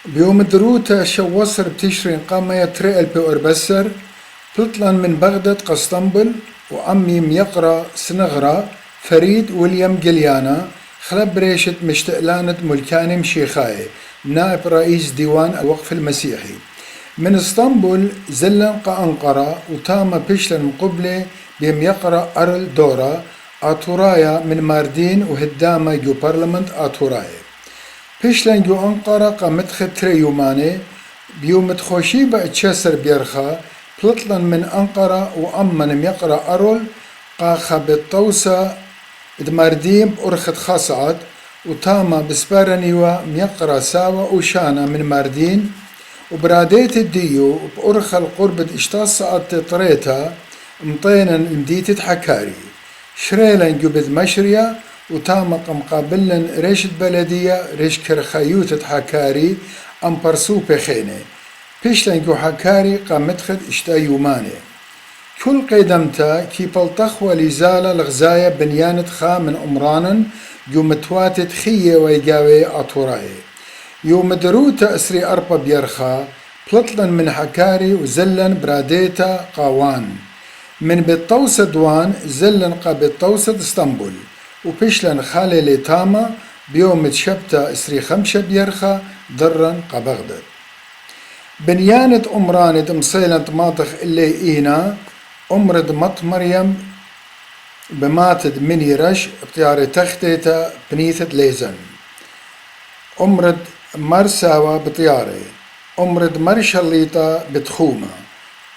بيوم دروتا شوصر بتشرين قاما يترئل بأربسر بطلن من بغداد قسطنبل وأمي ميقرا سنغرا فريد ويليام جليانا خلب ريشة مشتقلانة ملكاني مشيخاي نائب رئيس ديوان الوقف المسيحي من اسطنبول زلن أنقرة وتاما بيشلن مقبلة بيم يقرا أرل دورا آتورايا من ماردين وهداما جو برلمنت آتورايا بيشلن جو أنقرة قامتخ تريوماني بيوم تخوشي بأتشسر بيرخا بلطلن من أنقرة وأمن ميقرا أرول قاخا بالطوسة دمارديم بأرخت خاصعت وتاما بسبارنيوا ميقرا ساوا وشانا من ماردين وبراديت الديو بأرخ القرب اشتصعت طريتا مطينا مديتة حكاري شريلن جبد مشريا وتاما مقابلن ريشت بلدية ريش كرخيوتة حكاري أم برسو بخيني بيشلن جو حكاري قامتخد اشتا يوماني كل قيدمتا كي بلطخوة لزالة لغزايا بنيانة خا من أمرانا جو متواتت خية ويقاوي أطوراي يوم دروتا أسري أربا بيرخا بلطلن من حكاري وزلن براديتا قاوان من بالطوسة دوان زلن قا بالطوسة اسطنبول وبيشلن خالي لتاما بيوم تشبتا اسري خمشة بيرخا ضرن قا بغداد بنيانة أمرانة مصيلة ماطخ اللي إينا أمرد مط مريم بماتد مني رش بطيارة تختيتا بنيثة ليزن أمرد مرساوة بطيارة أمرد مرشليطة بتخومة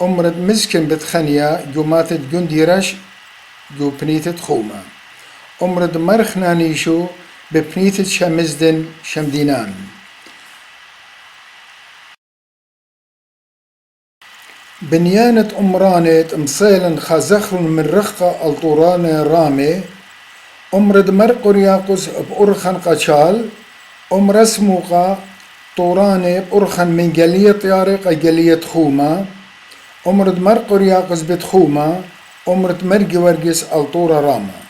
أمرد مسكن بتخنيا جو ماتد جندي رش جو بنيثة خومة أمرد مرخنانيشو ببنيثة شمزدن شمدينان بنيانة أمرانة مصيلن خازخرن من رخة الطورانة رامي أمرد مرقر ياقوس بأرخن قشال رسموقا طورانة بأرخن من جلية طيارق جلية خومة أمرد مرقر ياقوس بتخومة أمرد مرقي ورقس الطورة راما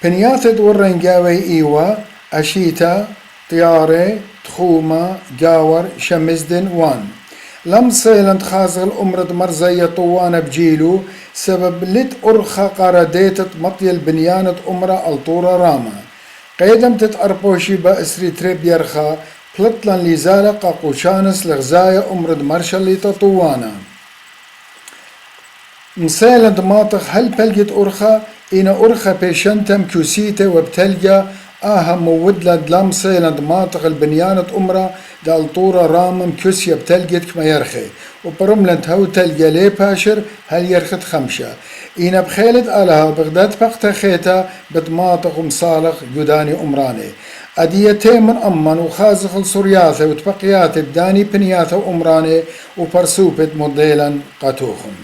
بنياثد ورنجاوي إيوا أشيتا طيارة تخومة جاور شمزدن وان لم صيلند خازل أمرد مرزية طوانة بجيلو سبب لت أرخى قارديتت مطيل بنيانة أمرا الطورة راما قيدم تتأربوشي بأسري تريب يرخى بلطلن لزالة قاقوشانس لغزايا أمرد مرشلي تطوانا مصيلند ماطخ هل بلجت أرخى إن أرخى بيشنتم كوسيته وبتلجا آها مودلد لم صيلند ماطق البنيانة أمرا دال طورة رامم كسيا بتلقيت كما يرخي وبرملنت هو تلقى لي باشر هل يرخد خمشة إنا بخيلت آلها بغداد بقتا خيتا بتماطق ومصالح جداني أمراني أديتي من أمن وخازخ الصرياثة وتبقيات بداني بنياثة وأمراني وبرسوبت مضيلا قاتوخم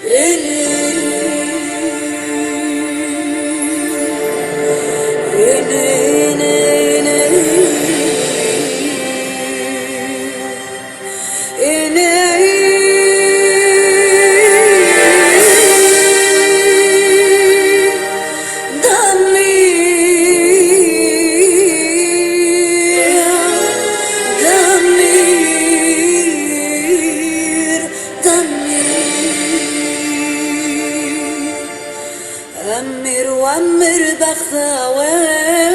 إلي أمر وأمر بخاوان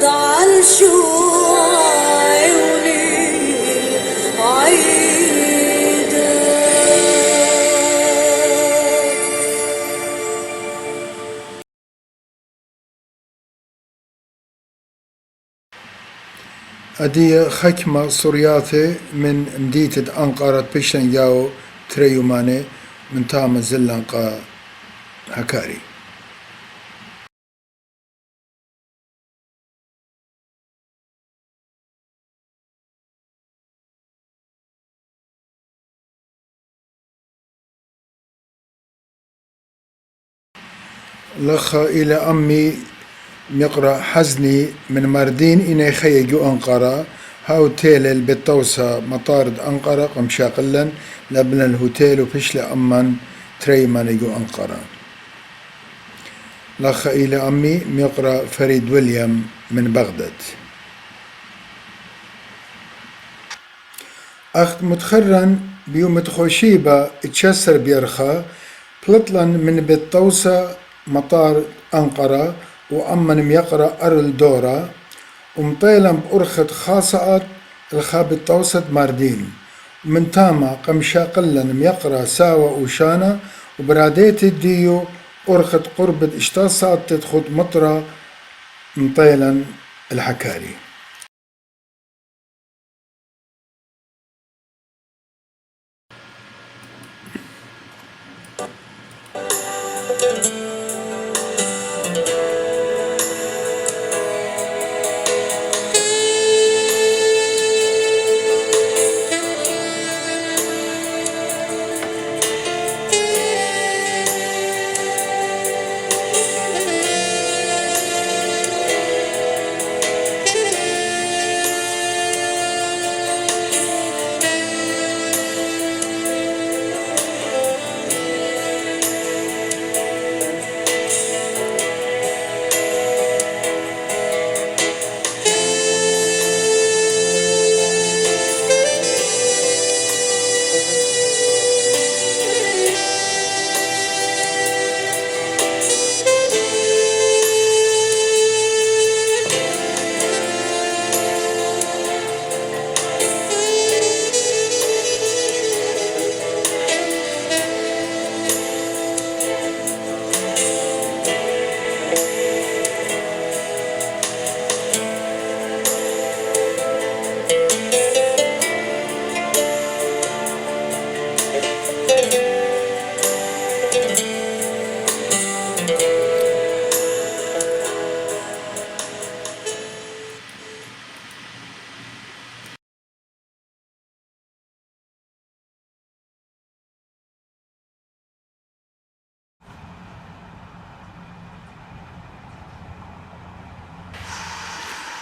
ضاع عيوني عيدا أدي خكمة صرياتي من مديتة أنقرة بيشن جاو تريوماني من تام زلنقا هكاري. لخا إلى أمي يقرأ حزني من ماردين إني خيجو أنقرة هاو تيلل بالتوسى مطارد أنقرة قمشاقلا لبن الهوتيل وفشل أمان تريمان يجو أنقرة. لخا إلى أمي يقرأ فريد ويليام من بغداد. أخت متخرن بيوم تخوشيبة اتشسر بيرخا بلطلن من بالتوسى مطار أنقرة وأمن يقرأ أرل دورة ومطيلا بأرخت خاصة الخاب التوسط ماردين من تاما قمشا قلن يقرأ ساوى وشانا وبراديت الديو أرخت قرب اشتصات تدخل مطرة مطيلا الحكاري.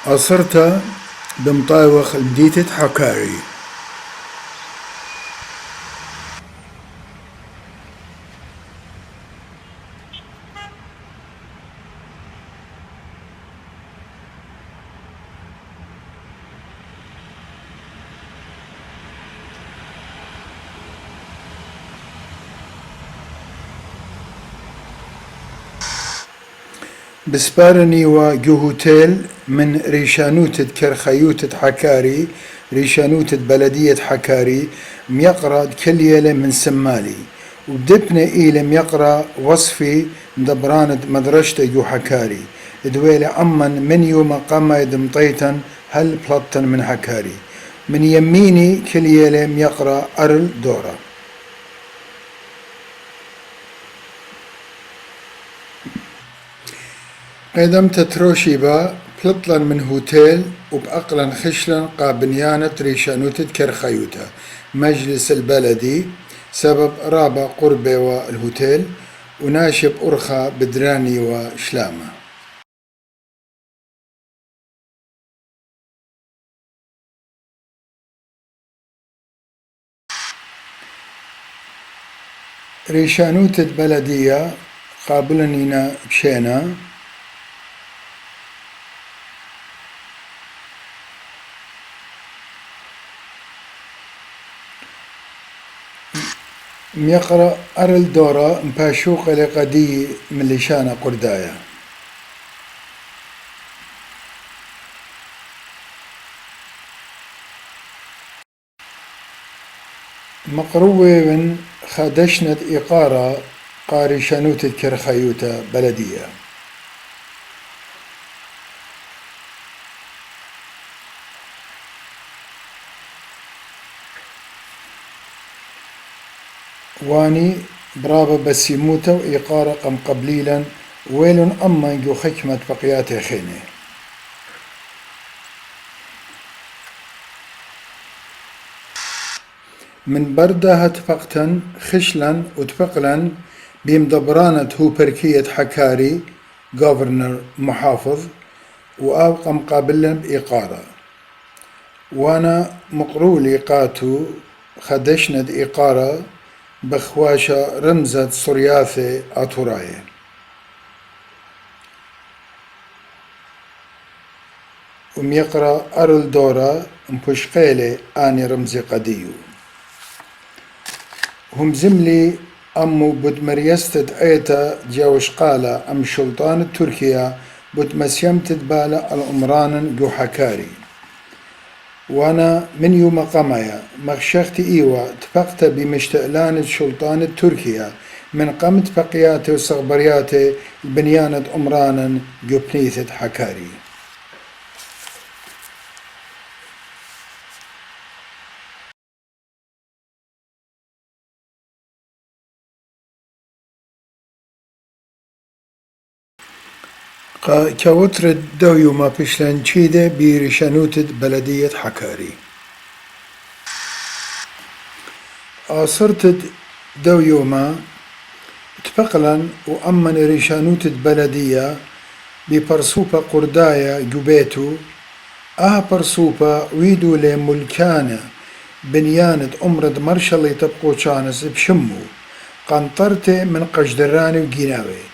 أصرت بمطاوخ مديتة حكاري. بسبارني وجهوتيل من ريشانوتة كرخيوتة حكاري ريشانوتة بلدية حكاري ميقرا كليلة من سمالي ودبنا إيلة ميقرا وصفي دبرانة مدرشة جو حكاري دويلة أمن من يوم قام يدمطيتا هل بلطن من حكاري من يميني كليلة ميقرا أرل دورة. قدمت تروشيبا بلطلن من هوتيل وبأقلن خشلن قابنيانة ريشانوتة كرخيوتا مجلس البلدي سبب رابع قربة والهوتيل وناشب أرخا بدراني وشلامة. ريشانوتة بلدية قابلنينا بشينا ميقرأ أرل دورا مباشوق لقدي من لشانة قردايا مقروة من خادشنة إقارة قاري شانوت كرخيوتا بلدية واني برابا بسيموتا وإقارة قم قبليلا ويل أما جو حكمة بقيات خيني من بردها تفقتن خشلا وتفقلا بمدبرانة هو بركية حكاري غوفرنر محافظ وأبقى مقابلا بإقارة وانا مقرولي قاتو خدشند إقارة بخواشة رمزة صرياثي أطوراي وميقرأ أرل دورا مبشقيلي آني رمزي قديو هم زملي أمو بود مريستد أيتا جاوش قالة أم شلطان التركيا بود مسيمتد بالا الأمران جو حكاري وانا من يوم قمايا مخشختي ايوة تفقت بمشتقلان الشلطان التركيا من قمت بقياتي وصغبرياتي البنيانة أمرانا جو بنيثة حكاري كوتر دويو ما بيشلن تشيدة برشانوتة بلدية حكاري آصرت دويو ما تفقلا وأمن رشانوتة بلدية ببرسوبة قردايا جبيتو برسوبة ويدو لملكانة بنيانة أمرد مرشلي تبقو شانس بشمو قنطرتي من قجدراني وجيناوي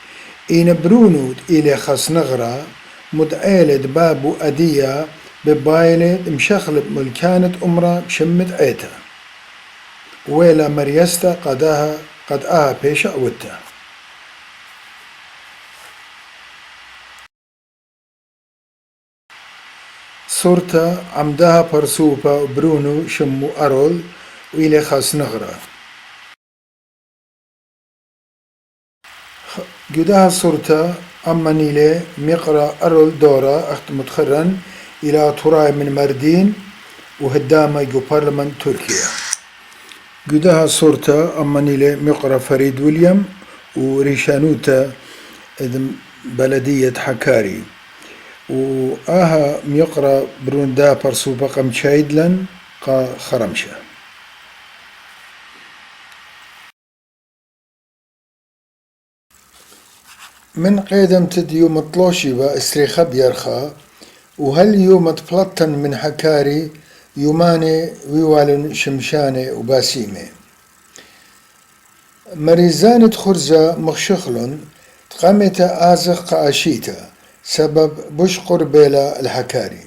إن برونود إلى خسنغرة مدعيلة بابو أدية ببايلة مشخلب ملكانة أمرة بشمت عيتا ويلا مريستا قد بيش أوتا صورتا عمدها برسوبة برونو شمو أرول وإلى خسنغرة جدها صورتا أما نيلي مقرأ أرول دورا أخت متخرن إلى تراي من مردين وهدامة جو برلمان تركيا جدها صورتا أما نيلي مقرأ فريد ويليام وريشانوتا بلدية حكاري ميقرأ بروندا برسوبة قم شايدلن قا خرمشة من قيدم تديو مطلوشي وإسريخة بيرخا وهل يوم تفلطن من حكاري يوماني ويوالن شمشاني وباسيمي مريزانة خرزة مخشخلن تقامت آزق قاشيتا سبب بش قربيلا الحكاري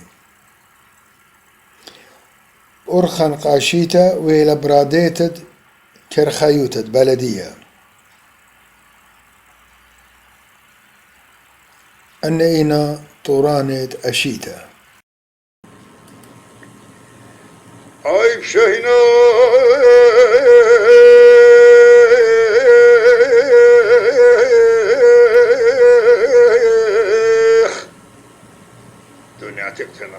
أرخن قاشيتا ويلا براديتد كرخايوتد بلدية أن إنا طورانت أشيتا أي شهنا دنيا تكتنا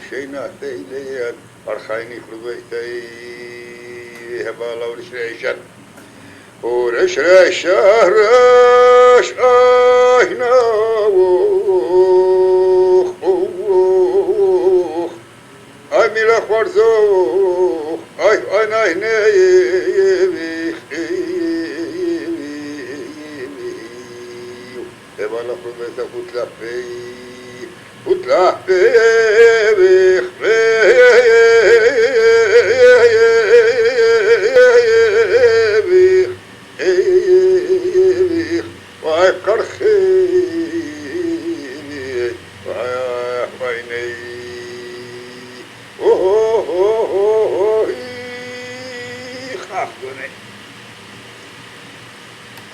شينا ثيليا أرخيني خلويتي هبالا ورشريشن ورشريش رش أهنا وخ أي ملا خورزوخ أي أنا هنا هبالا خلويتا فتلا بيخ بيخ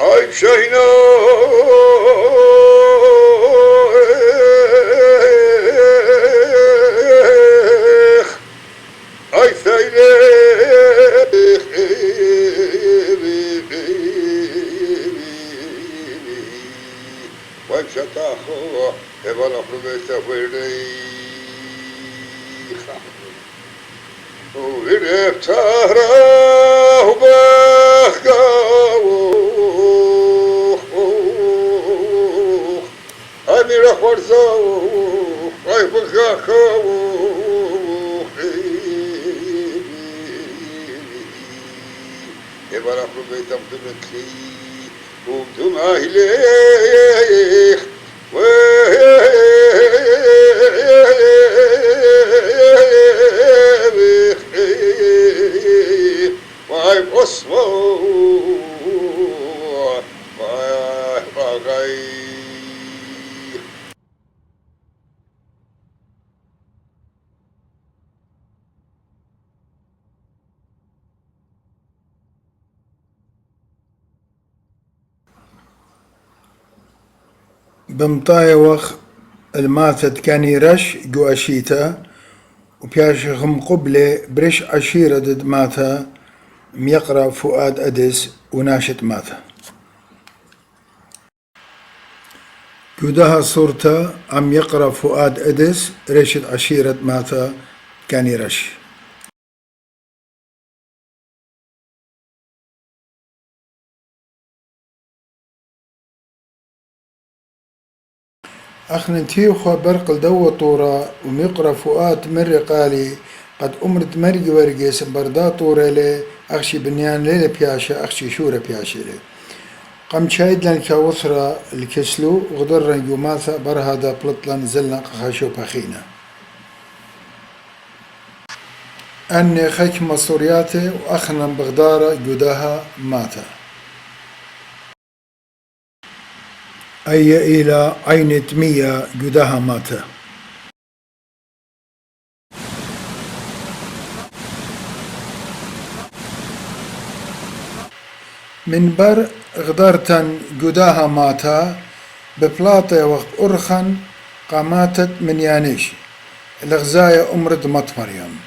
هاي شينا هاي ثيليخ وامشى تاخو يبقى نخرج سفريخ وغرب تهراه بخاوخ أمير خورزوخ أي بخاوخ يبقى نخرج بيتم تمتلي وبدون أهليخ وهاي بأصوى وهاي بمطاي وخ الماتت كاني رش جو أشيتا وبياشخم قبلة برش عشيرة دد ماتا ميقرأ فؤاد أدس وناشت ماتا جودها صورتا عم يقرأ فؤاد أدس رشت عشيرة ماتا كاني رش أخنتيو خبرق الدو طورا وميقرأ فؤاد مر قالي قد أمرت مرق ورقيس بردا طورا لي أخشي بنيان ليلة بياشا أخشي شورة بياشا لي قم شايد لن كاوصرا الكسلو وغدر يوماثا برهادا بلطلان زلنا قخاشو بخينا أني خيك مصورياتي وأخنا بغدارة جوداها ماتا أي إلى عين تمية جوداها ماتا من بر غدارتن جوداها ماتا ببلاطة وقت أرخن قاماتت من يانيش الغزاية أمرد مط مريم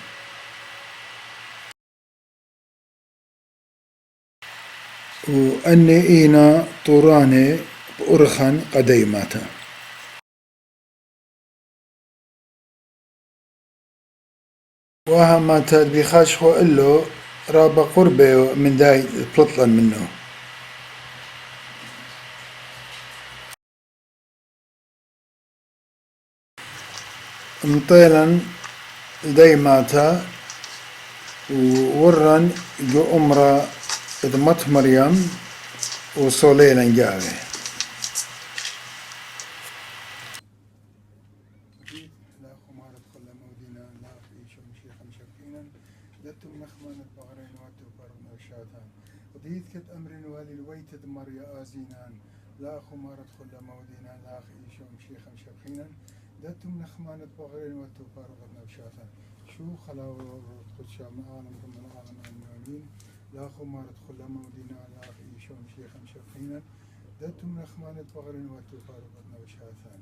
وأني إينا طوراني بأرخن قدي ماتا وها ماتا بيخاش خو إلو رابا قربه من داي بلطلن منه مطيلا داي ماتا وورن جو أمرا إدمت مريم وصوليلا جاوي وديت كت أمر والي الويت دمر يا آزينان لا خمارة خل مودينا لا خيشهم شيخا شبخينا دتم نخمانة بغرين والتوفار غدنا وشاتا شو خلاو خدشا من عالم من عالم المؤمنين لا خمارة خل مودينا لا خيشهم شيخا شبخينا دتم نخمانة بغرين والتوفار غدنا وشاتا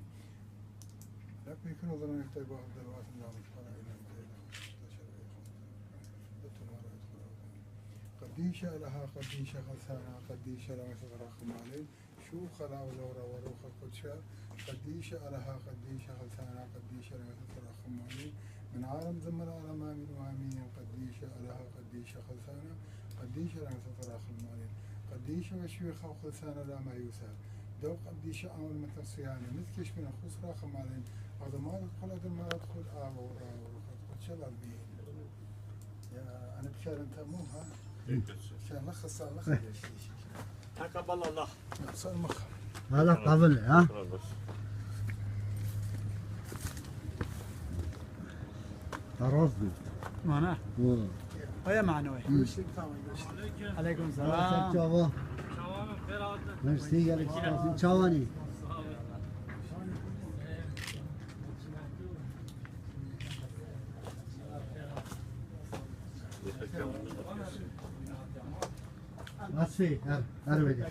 لا بيكونوا ظلم يختبوا عبد الواسع لا مشكلة إلى قديشة لها قديشة غثانا قديشة لها غرق مالي شو خلا ولورا وروخ القدشة قديشة لها قديشة غثانا قديشة لها غرق مالي من عالم زمن عالم آمين وآمين قديشة لها قديشة غثانا قديشة لها غرق مالي قديشة وشوي خوخ غثانا لا ما يوسف دو قديشة عمل مثل صيانة مثكش من الخسرة خمالين هذا ما يدخل هذا ما يدخل ورا وروخ القدشة للبين يا أنا بشار أنت مو ها عشان لخص تقبل الله صار مخ هذا قبل ها عرفني معنا والله ويا معنوي عليكم السلام شباب ميرسي قالك شواني بس فيه أربدة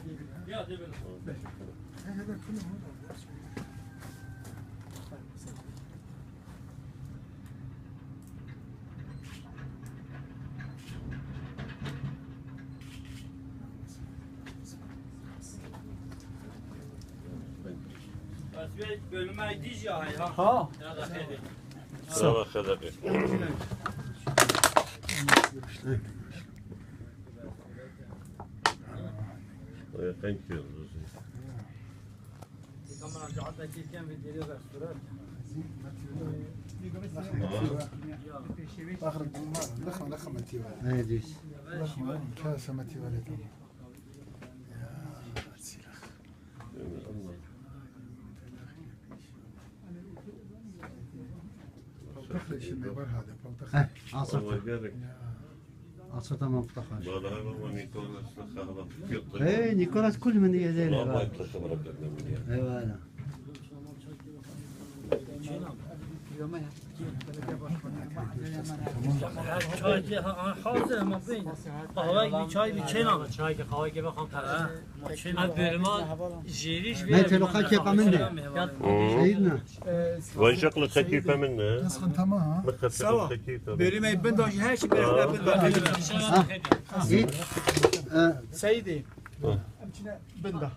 bölüme gidiş ya ha. ها Ya da hadi. سوا خدقه Thank you. Kamera cahada çeken ve geliyor da surat. اخر الماء لخمه لخمه تيوال هاديس كاسه متيوال تخرج الميبر هذا ها عصر الله يبارك. عصر تمام طخاش والله هو نيكولاس خلاص يطلع. ايه نيكولاس كل من الله يدير يطلع خبرك من ايوه انا Çay hazır ama ben. Kahve bir çay bir çena. Çay ki kahve gibi kan para. Çena bölüme jiriş ما تلقى كيف منه سيدنا وين شغله خفيفه منه؟ نسخن تمام سوا خفيفه. bölüme ben de her şey ben إيه؟ Seydi. Bunda.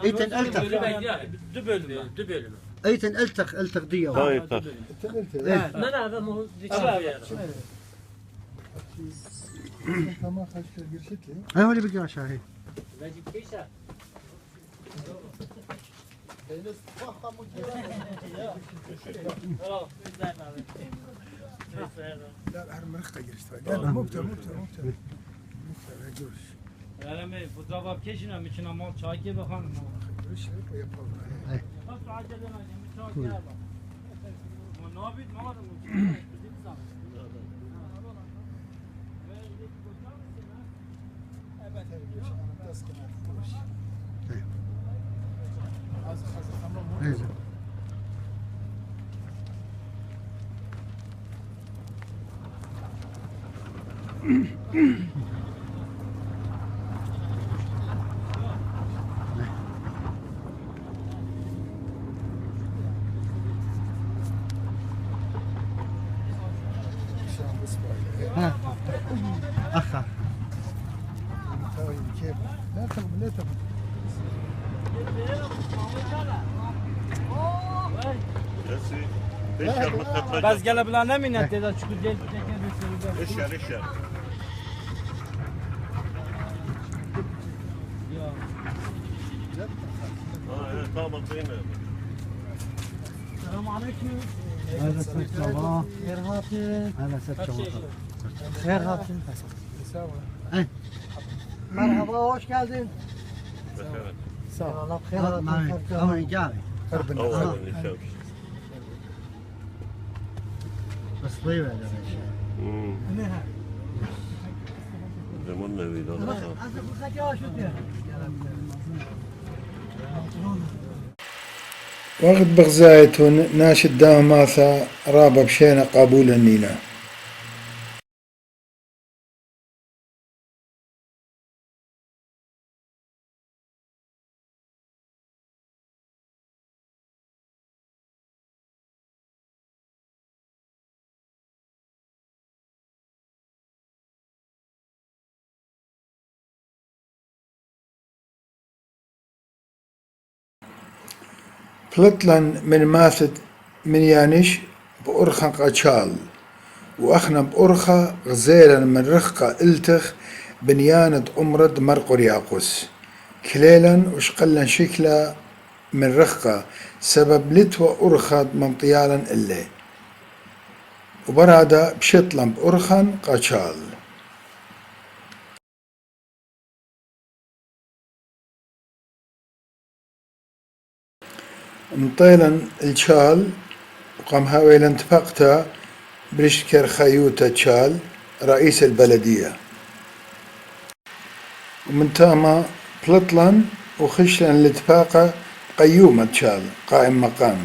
ايتن التق Dü bölüme. ايتن التق ديو هاي طخ. إيه؟ Ne ne bu تمام خش قرشت لي هاي هو اللي بقى شاهي لا الحرم مرخة قرشت لا مبتع قرش Yani fotoğraf keşine miçine mal çay gibi bakalım. قرش ويبقى Nasıl acele edeceğim? Çay gibi bak. Ne yapayım? Ne yapayım? إيه. ها أخا كيف لا تغب لا تغب Baz gelebilen ne minnet dedi çünkü değil. اشعر اشعر. طابق هنا. Selam aleyküm. هذا سلك الله Erhat'ın. هذا سلك الله Erhat'ın. Merhaba, hoş geldin. Sağ ol. Allah هذا معي هو إيجابي أولا الشمس. بس طيبة هذا الشيء زماننا بيدور. وقت بغزايتون ناشد دام ماثا رابا بشينا قابول النينا بلطلن من ماثت من يانش بأرخا قشال وأخنا بأرخا غزيلا من رخقة التخ بنيانة أمرد مرقر ياقوس كليلا وشقلا شكلا من رخقة سبب لتوى أرخا منطيالا إلي وبرادا بشطلن بأرخا قشال مطيلا الشال وقام هاويلا انتفقتا برشكر خيوتا تشال رئيس البلدية ومن تاما بلطلن وخشلن الاتفاقة قيومة تشال قائم مقام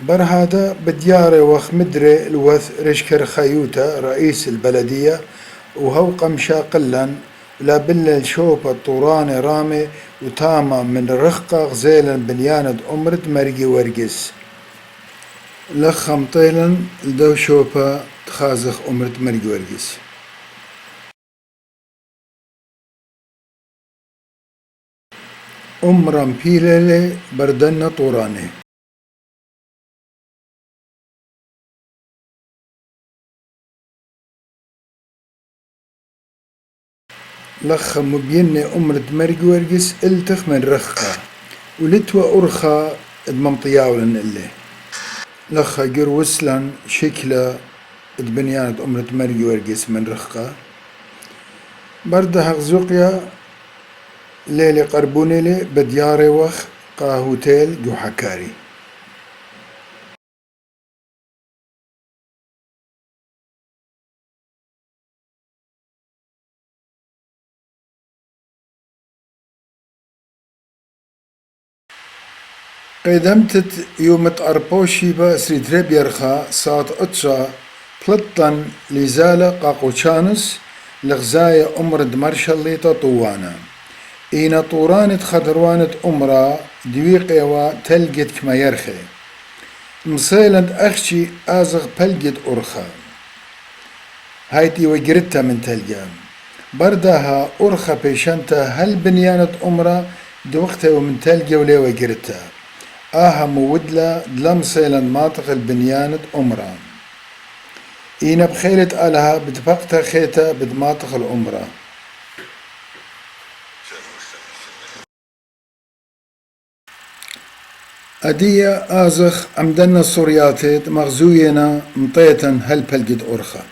برهادة بديارة وخ مدري الوث رشكر خيوتة رئيس البلدية وهو قمشا قلا لا بلل شوبة طوراني رامي وتاما من رخقة غزيلا بنيانة أمرد مرقي ورقس لخم طيلا لدو شوبة تخازخ أمرد مرقي ورقس أمرا بيلالي بردنا طوراني لخم مبيني أمرد مرقي ورقس التخ من رخقة ولتوى أرخى ادممطياولن اللي لخا جر وسلن شكلة ادبنيانة أمرد مرقي ورقس من رخقة بردها غزوقيا ليلي قربوني لي بدياري وخ قاهوتيل جو حكاري قدمت يومت أربوشي با سريتريب يرخا صات أتشا بلطن لزالة قاقوشانس لغزايا أمرد مرشلي طوانا إينا طورانت خضروانت أمرا دويقيا وتلقت كما يرخي مصيلند أخشي آزغ بلقت أرخا هايتي وجرتها من تلقى بردها أرخا بيشنتا هل بنيانت أمرا دوقتها ومن تلقى ولي وجرتها مودلا دلم سيلن ماطق البنيانة أمرا إينا بخيلة آلها بدبقتها خيتا بدماطق الأمرا أدية آزخ أمدنا الصرياتيت مغزوينا مطيتا هل بلقد أرخا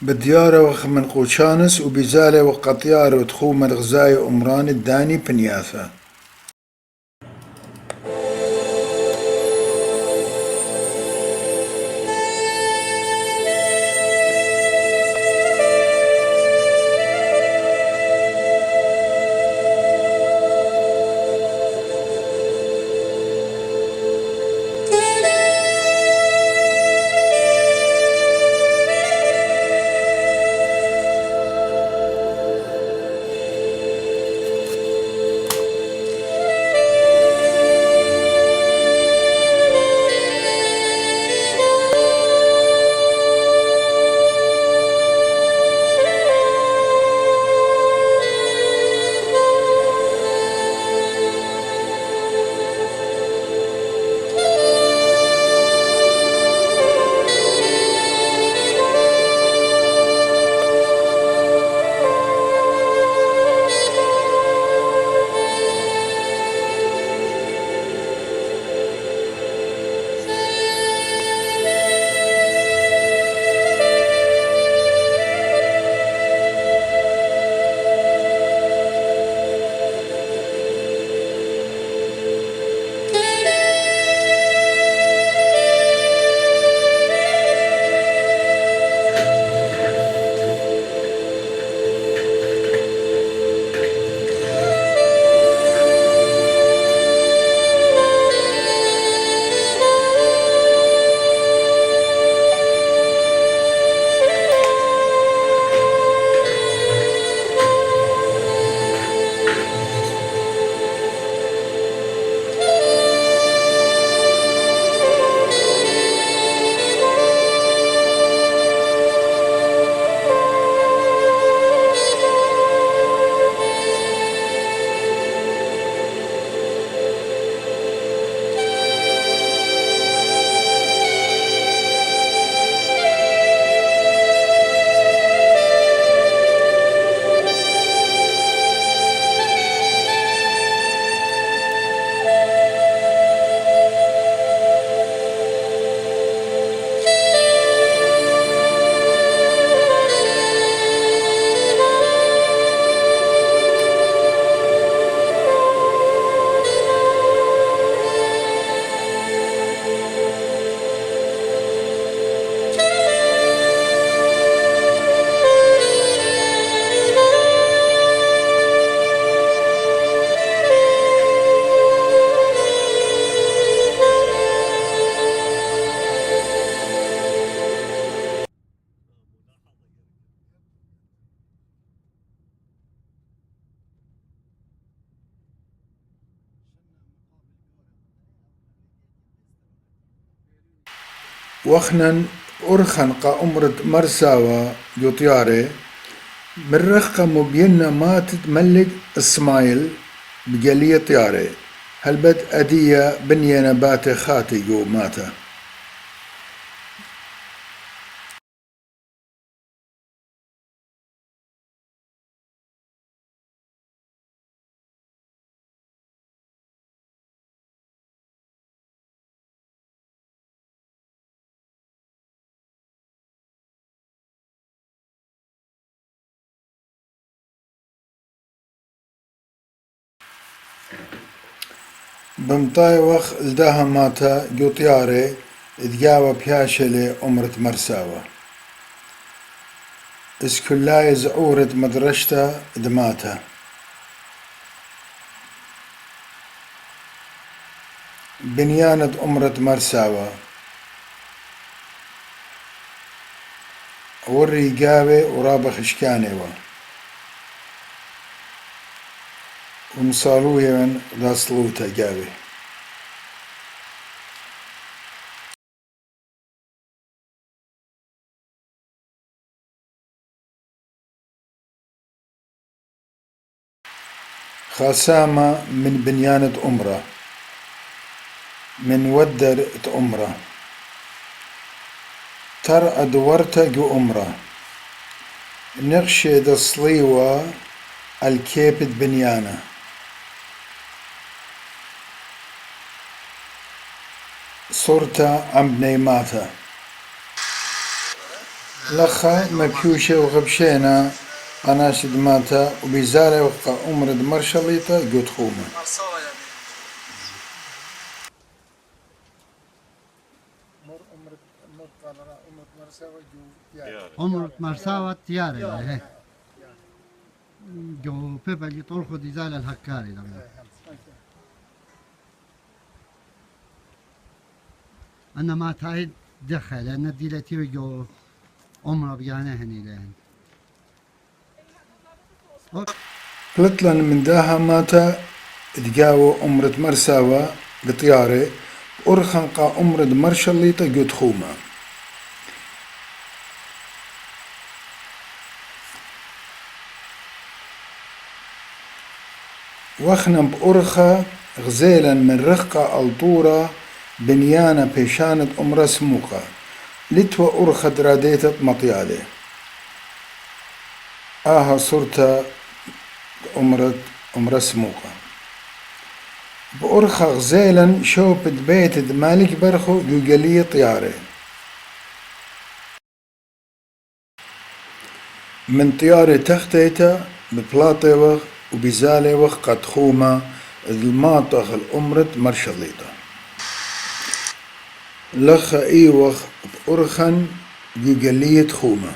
بديارة وخ من قوشانس وبزالة وقطيارة وتخوم الغزاية أمران الداني بنياثة وخنا أرخن قا أمرت مرساوة يطياري من رخة مبينة ما تتملك إسماعيل بقلية طياري هل بد أدية بنية نبات خاتي جو ماتا بمطاي وخ لداها ماتا جو طياري دقاوة بياشلي أمرت مرساوة اسكلاي زعورة مدرشتا دماتا بنيانة أمرت مرساوة وري قاوي ورابخ اشكانيوة ومصالوه من داصلوتا قاوي خاسامة من بنيانة أمرة من ودر أمرة ترى دورتا جو أمرة نغشي دصليوة الكيبد بنيانة صورتا عم بنيماتا لخا مبيوشة وغبشينا أناشد ماتا وبيزالة وقا أمرد مرشليطة قد خومة عمر مرساوة تياري هي جو بيبا اللي طولخو ديزال الهكاري لما أنا ما تعيد دخل لأن ديلتي جو عمره بيانا هني لهن بلطلن من داها ماتا دقاوة أمرد مرساوة بطيارة بأرخن قا أمرد مرشليطة قد خومة وخنا بأرخة غزيلا من رخقة الطورة بنيانة بيشانة أمرة سموقة لتوى أرخة دراديتة مطيالة آها صورتا أمرة سموقة بأرخة غزيلا شوبت بيت مالك برخو جوجلية طيارة من طيارة تختيتا ببلاطي وغ وبزالي وغ قد خومة الماطخ الأمرت مرشليطة لخ إيوخ بأرخن جوجلية خومة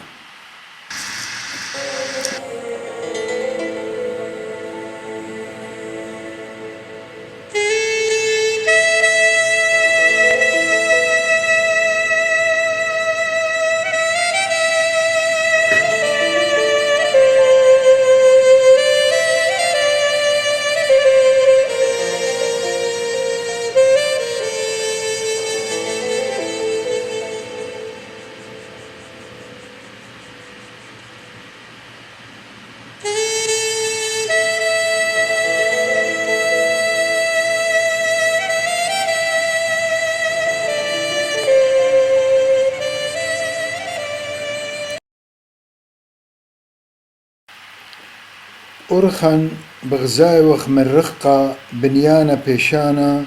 أرخن بغزايوخ من رخقة بنيانة بيشانة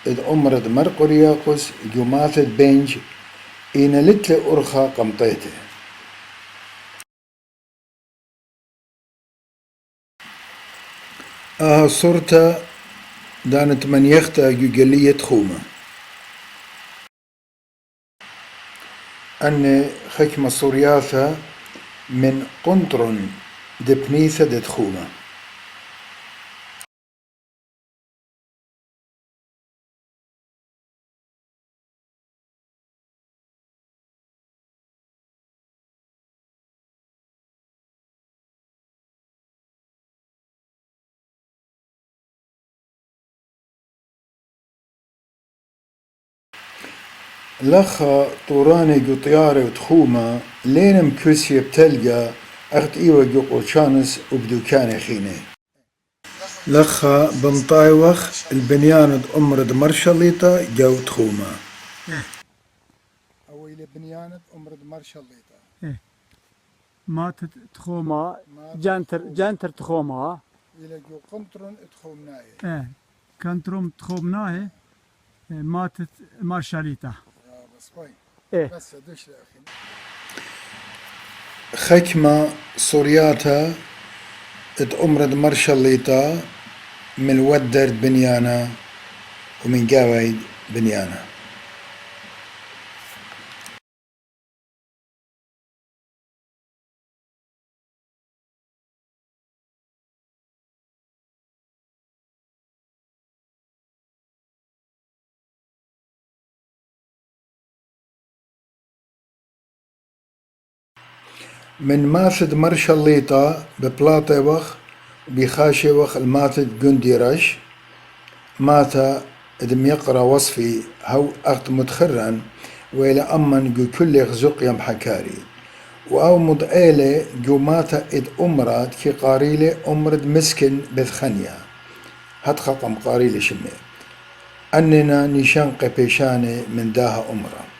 إذ أمرد مرقرياقس جماثة بنج إن لتل أرخة قمطيته صورتا دانت من يختا جوجلية خومة أن خكمة صورياثة من قنطرن دبنيثة دتخومة لخا طوراني قطياري وتخومة لينم كوسي بتلقى أخت إيوة قوشانس وبدوكاني خيني لخا بمطايوخ البنيان أمرد مرشليطة جو تخومة أويل بنيانة أمرد مرشليطة ما تخوما جانتر تخوما إلى جو قنطرن تخومناي كنتروم تخومناه ما مارشاليتا بس باي إيه. بس دش يا أخي خكمة صورياتا أمرد مرشليطة من ودر بنيانا ومن قاوي بنيانا من ماثد مرشليطة ببلاطة وخ بخاشي وخ الماثد قنديرش ماتا ادم يقرا وصفي هو اخت متخرن وإلى أمن جو كل غزق يم حكاري وأو مضئيلة جو ماتا إد أمراد كي قاريلة أمرد مسكن بثخنيا هات خطم قاريلة شمي أننا نيشان قبيشاني من داها أمرا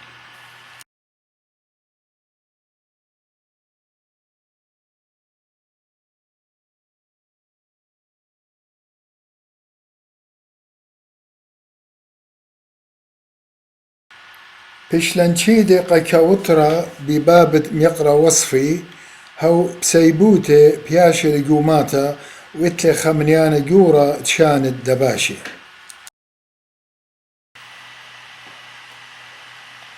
بشلنشيدي قكاوترا ببابد ميقرا وصفي هو بسيبوتي بياشي لجوماتا وإتلي خمنيانا جورا تشاند دباشي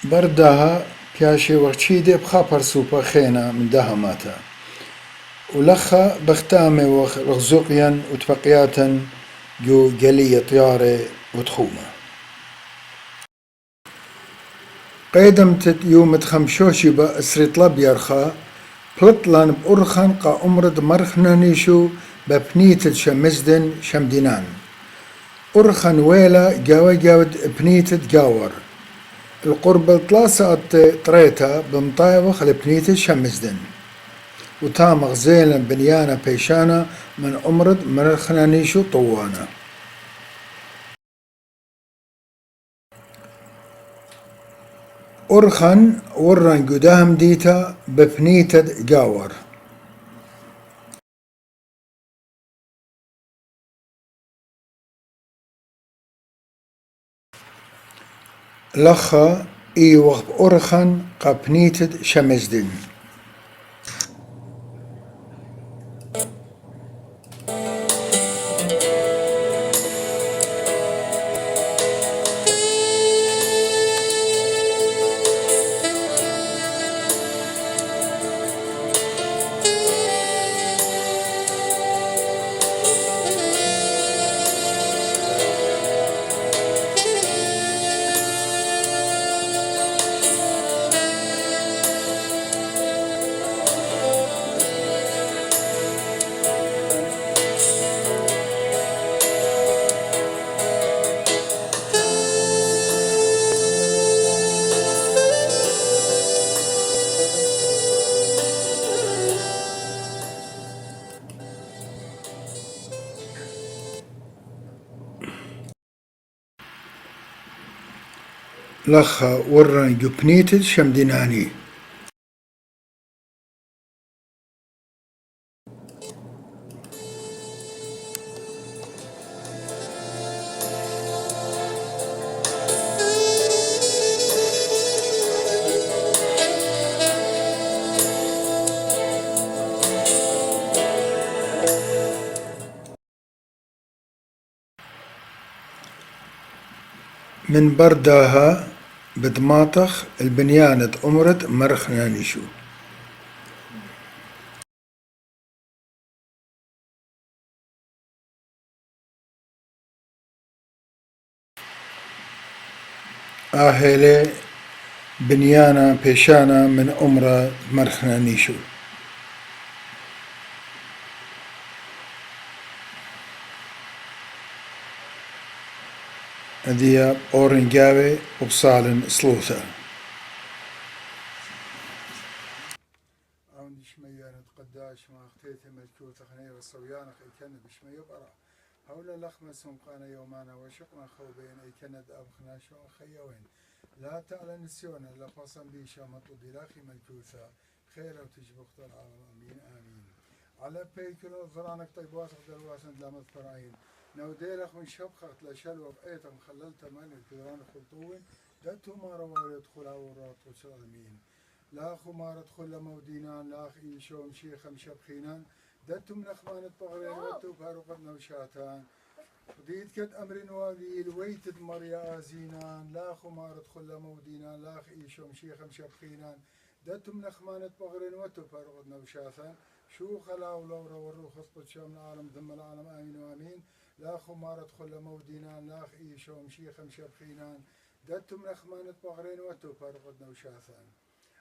بردها بياشي وغتشيدي بخابر سوبا خينا من داها ماتا ولخا بختامي ورغزوقيا وتبقياتا جو جلية طيارة وتخومة قيدمت يوم تخمشوشي بأسري طلب يرخا بلطلان بأرخن قا أمرد مرخنا نيشو ببنيت شمزدن شمدينان أرخن ويلا جاود بنيت جاور القرب ثلاثة طريتا بمطايوخ لبنيت شمزدن وتام غزيلا بنيانا بيشانا من أمرد مرخنا نيشو طوانا أرخن ورن قدام ديتا ببنيتد جاور لخا إي وغب أرخن قبنيتد شمزدن لخا ورن جبنيتد شمديناني من برداها بدماطخ البنيانة أمرد مرخنا نيشو آهيلي بنيانا بيشانا من أمرد مرخنا نيشو أذية أورنجاوي وبصالن سلوثة عون شمية نتقداش ما اختيتي ملكوت خنية والصويانة كان بشمية برا هولا لخمة سمقانا يومانا وشقنا خوبين أي كند أبخنا شو خيوين لا تعلن السيونة لا قصم بيشا مطلوب لاخي ملكوثة خير وتجبخ العالم أمين آمين على بيكلو ظلانك طيب واسق دلواسن لامد فرعين نو ديرخ من شبخت لشلو بقيت مخللت من الكدران خلطوين دتو ما روى يدخل ورات وسالمين لا خو ما ادخل مودينان لا اخي شوم شيخ مشبخينان دتو من اخوان الطغرين وتو فاروقنا وشاتان وديت كد امر وابيل ويتد مريا ازينان لا خو ما ادخل مودينان لا اخي شوم شيخ مشبخينان دتو من اخوان الطغرين وتو فاروقنا وشاتان شو خلا ولورا والروح خصبت شام العالم ذم العالم امين وامين لا خمارة خلا مودينان لا اخي شوم شيخ مشبخينان دتو من اخمان بغرين واتو فرقدنا وشاثان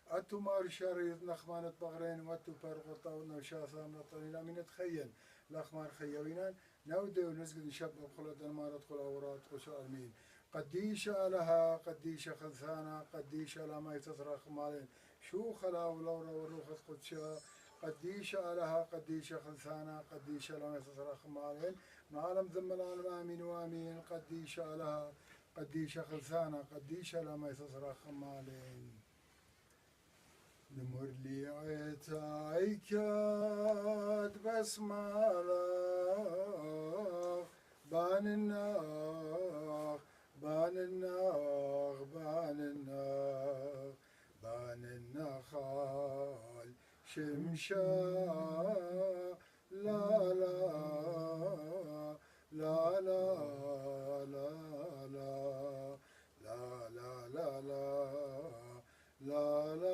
اتو مار شريط نخمان بغرين واتو فرقدنا وشاثان نطلين امين تخيل لا خمار خيوينان نودي ونسجد نشب بخلد المارة خلا ورات وشو امين قديش لها قديش خلثانا قديش لما يتصرخ مالين شو خلا ولورا والروح خصبت قديش لها قديش خلثانا قديش لما يتصرخ مالين معلم ذم العالم آمين وآمين قديش لها قديش خلثانا قديش لما يتصرخ مالين نمر لي عتايكات بسمالك بان الناغ بان الناغ بان الناغ بان النخال شمشا لا لا لا لا لا لا لا لا لا لا لا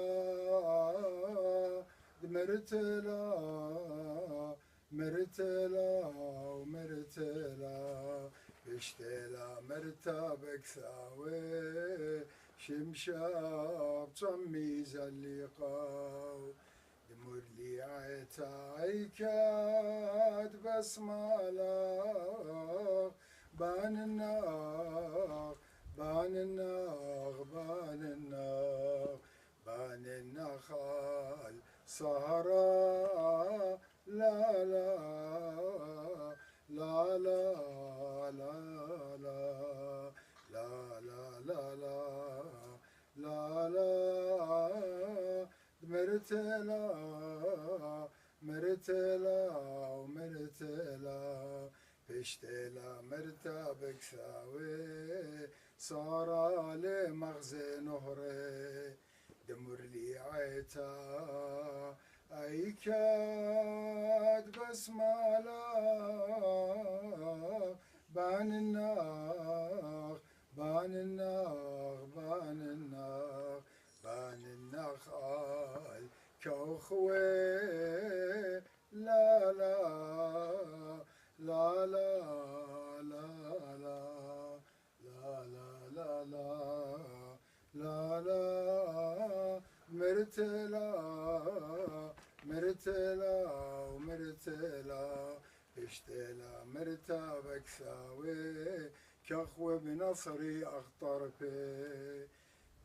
مرتلا مرتلا ومرتلا بشتلا مرتبك ثاوي شمشاب صميز اللقاو دمر لي عتايكات بسمالك بان الناغ بان الناغ بان الناغ بان النخال سهرا لا لا لا لا لا لا لا لا لا لا لا مرتلا مرتلا ومرتلا بشتلا مرتبك ثاوي صار لي مغزى نهري دمر لي عيتا أيكاد بسمالك بان الناغ بان الناغ بان الناغ بان النخال كوخوي لا لا لا لا لا لا لا لا لا لا لا مرتلا مرتلا ومرتلا اشتلا مرتبك ثاوي كخوة بنصري اخطر في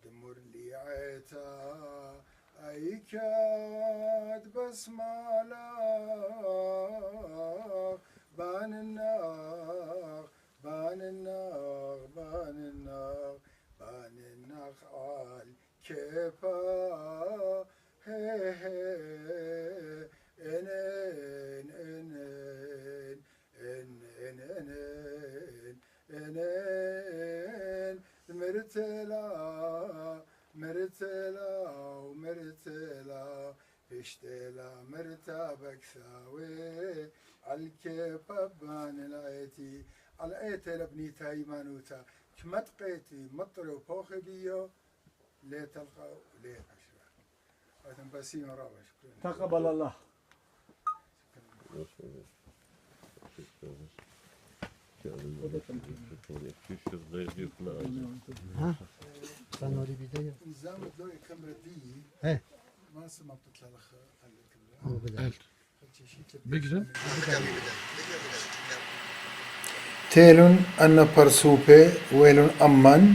دمر لي عيتا أيكاد بسمالك بان الناغ بان الناغ بان الناغ بان النخال كيفا هي هي انين انين انين انين انين مرتلا مرتلا ومرتلا اشتلا مرتبك ثاوي عالكيف بان العيتي العيتي لبني تايمانوتا كمتقيتي مطر وفوخي بيو ليه تلقى ليه أشبه هذا بسيم رابع شكرا تقبل الله ها سنوري بداية نظام الدوري كاميرا دي ايه ما سمعت تطلع لك الكاميرا هو بدأ بيجرى تيلون أن برسوبة ويلون أمن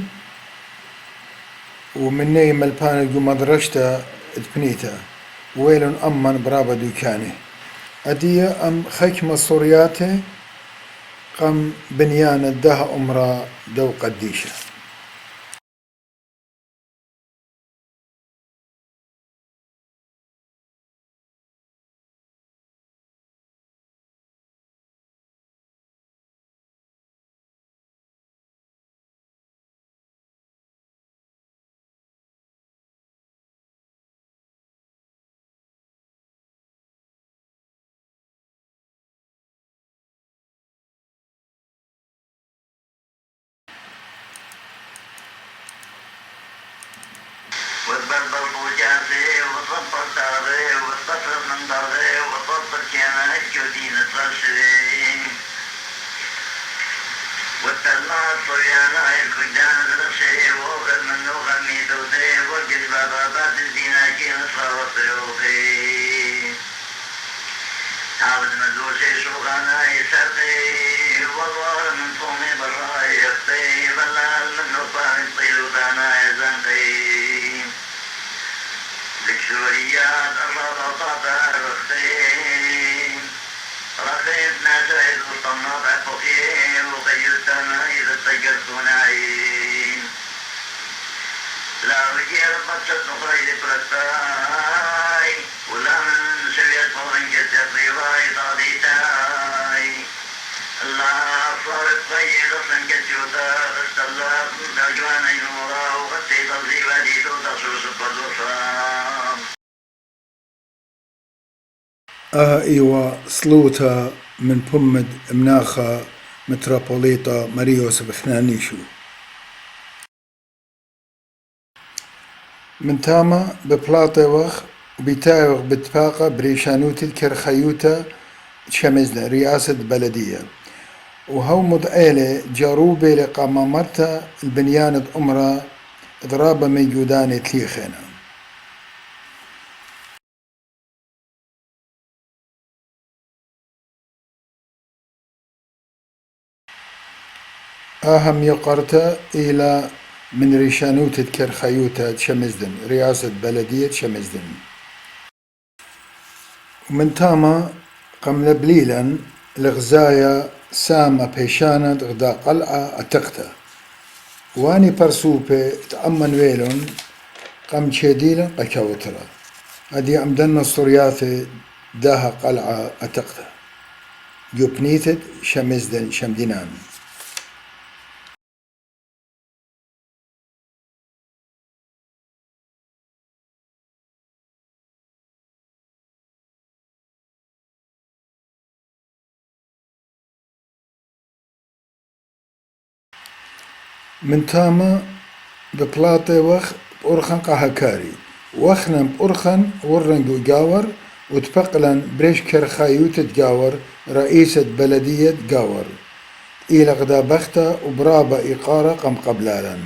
ومني ملبان جو مدرشتا اتبنيتا ويلون أمن برابا دوكاني أدية أم خيك مصورياتي قم بنيان الدها أمرا دو قديشة وتبلبل بوجاتي وتطبل داري وتطفل من داري وتطبل كيانا الجودين ترسي وتلمع طريانا الكجان درسي وغل منو غميد ودي وقل بابا بات الدينا كين صارت ريوخي عبد مدوسي سوغانا يسرقي والله من طومي براي يقضي بلال من نطان طيلو دانا يزنقي السوريات الرباطات الرخيم رخيت ناسعد وطنط عفوكي وغيرتنا إذا تجرتنا عين لا وجير قصة نخرج برتاي ولا من سويت فرنجة الرواي طاضيتاي الله صارت طيب صنجة جوتا استلاق درجوان نورا وغطي تضري ودي توتا سوس البدوصام إيوا سلوتا من بومد مناخا متروبوليتا ماريوس بخنانيشو من تاما ببلاطي وخ وبيتاوغ باتفاقة بريشانوتي كرخيوتا شمزنا رئاسة بلدية وهو مضعيلة جاروبة لقامامرتا البنيان أمرا ضرابة ميجوداني تليخينا أهم يقرتا إلى من ريشانوتة كرخيوتا شمزدن رئاسة بلدية شمزدن ومن تاما قم لبليلا الغزايا سامة بيشانا غدا قلعة أتقتا واني برسوبة تأمن ويلون قم شديلا قكاوترا هدي أمدن الصرياثة داها قلعة أتقتا يبنيتت شمزدن شمدنان من تاما ببلاطي وخ بأرخن قهكاري وخنا بأرخن ورنجو جاور وتبقلن بريش كرخايوت جاور رئيسة بلدية جاور إلى غدا بختا وبرابة إقارة قم قبلالا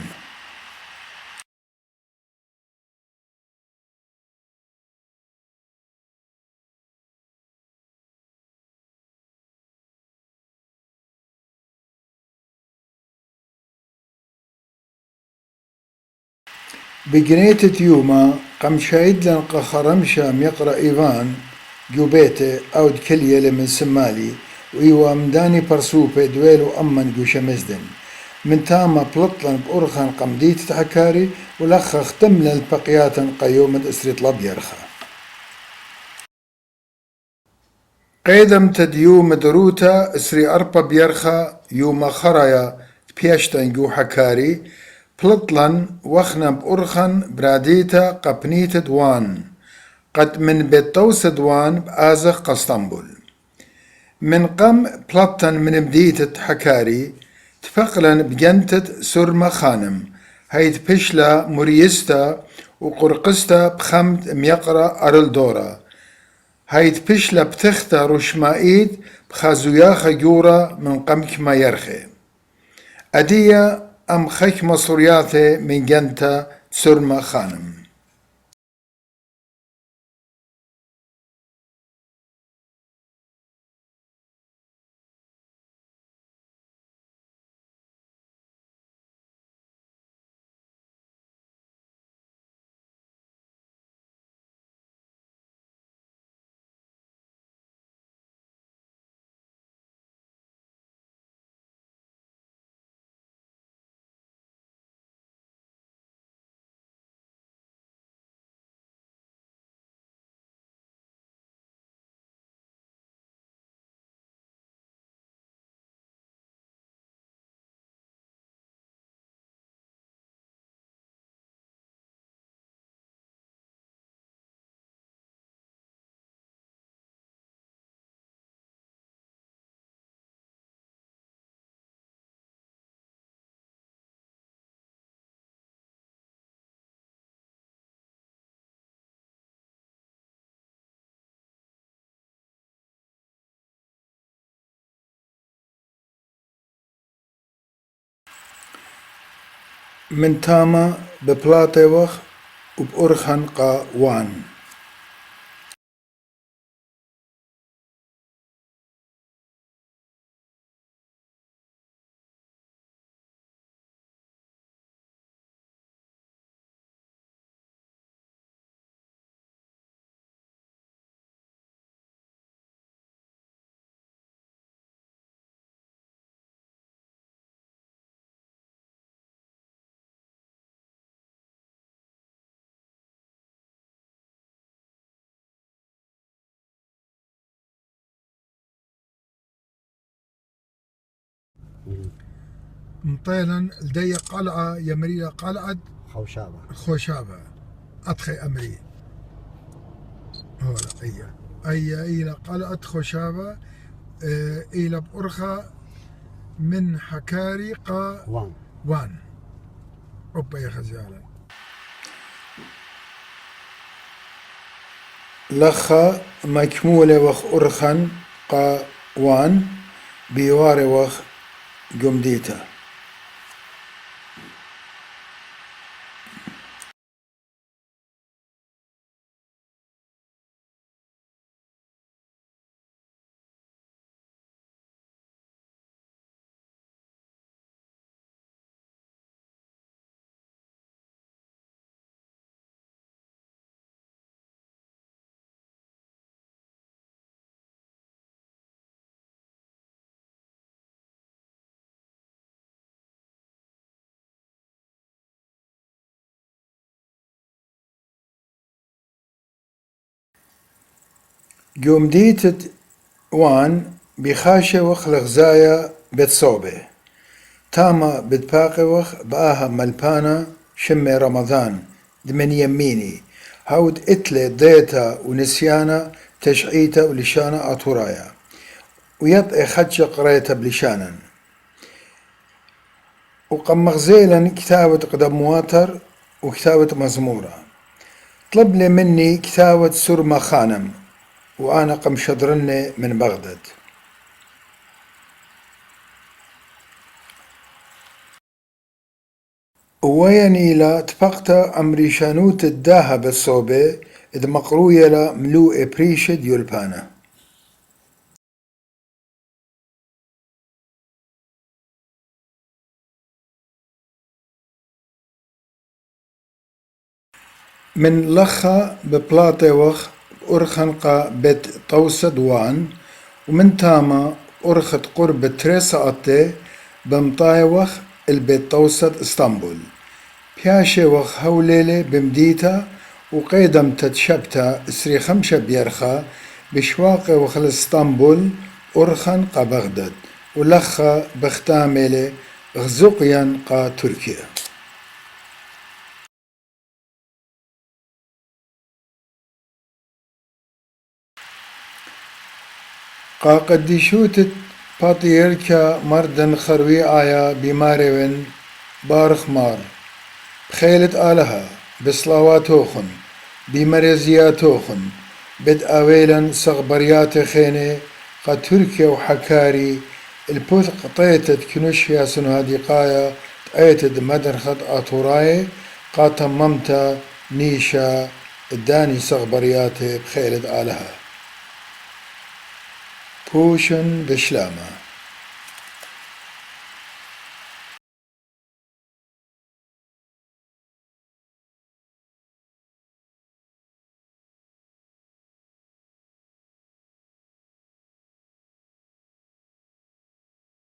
بجنيتة يوما قم شايد لن قخرمشام يقرأ إيفان جوبيته أو دكلية من سمالي وإيوا مداني برسوبة دويلو أمن جو شمزدن من تاما بلطلن بأرخن قمديت تحكاري ولخ اختمل البقيات قيومة أسرة لبيرخا قيدم تديو مدروتا أسري أربا بيرخا يوما خرايا بيشتن جو حكاري بلطلن وخنا بأرخن براديتا قبنيت دوان قد من بيتوس دوان بآزخ قسطنبول من قم بلطن من بديتة حكاري تفقلن بجنتة سرمة خانم هيت بشلا مريستا وقرقستا بخمت ميقرا أرلدورا هيت بشلا بتختا رشمائيد بخازوياخ جورا من قمك ما يرخي أدية أم خيك مصرياته من جنتا سرمة خانم من تاما ببلاطي وخ وبأرخن قا وان. مطيلا لدي قلعة يمرية قلعة خوشابة أطخي أمري هولا إلى قلعة خوشابة إلى بأرخة من حكاري قا وان أوبا يا خزيالا لخا مكمولة وخ أرخن قا وان بيواري وخ جمديتا. جمديت وان بخاشة وخ لغزايا بتصوبة تاما بتباقي وخ بآها ملبانا شمي رمضان دمن يميني هود اتلي ضيتا ونسيانا تشعيتا ولشانا أطورايا ويطئ خدش قريتا بلشانا وقم مغزيلا كتابة قدم مواتر وكتابة مزمورة طلب لي مني كتابة سرما خانم وأنا قم شدرني من بغداد. ويني لا تفقتا أمريشانوت الداها بالصوبة إذ مقروية لا ملوء بريشد يلبانا. من لخا ببلاطي وخ أرخنقا بيت طوسد وان ومن تاما أرخت قرب تريسا أطي بمطاي وخ البيت طوسد اسطنبول بياشي وخ هوليلي بمديتا وقيدم تتشبتا اسري خمشة بيرخا بشواقي وخ اسطنبول أرخنقا بغداد ولخا بختاميلي غزقيا قا تركيا. قا قديشوت باتيركا مردن خروي آيا بمارين بارخ مار بخيلة آلها بصلاواتوخن بمرزياتوخن بد أويلا صغبريات خيني قا تركيا وحكاري البوث قطيتت كنوشيا سنو هادي قايا تأيتد مدن خط آتوراي قا تممتا نيشا الداني صغبرياتي بخيلة آلها بوشن بشلامة.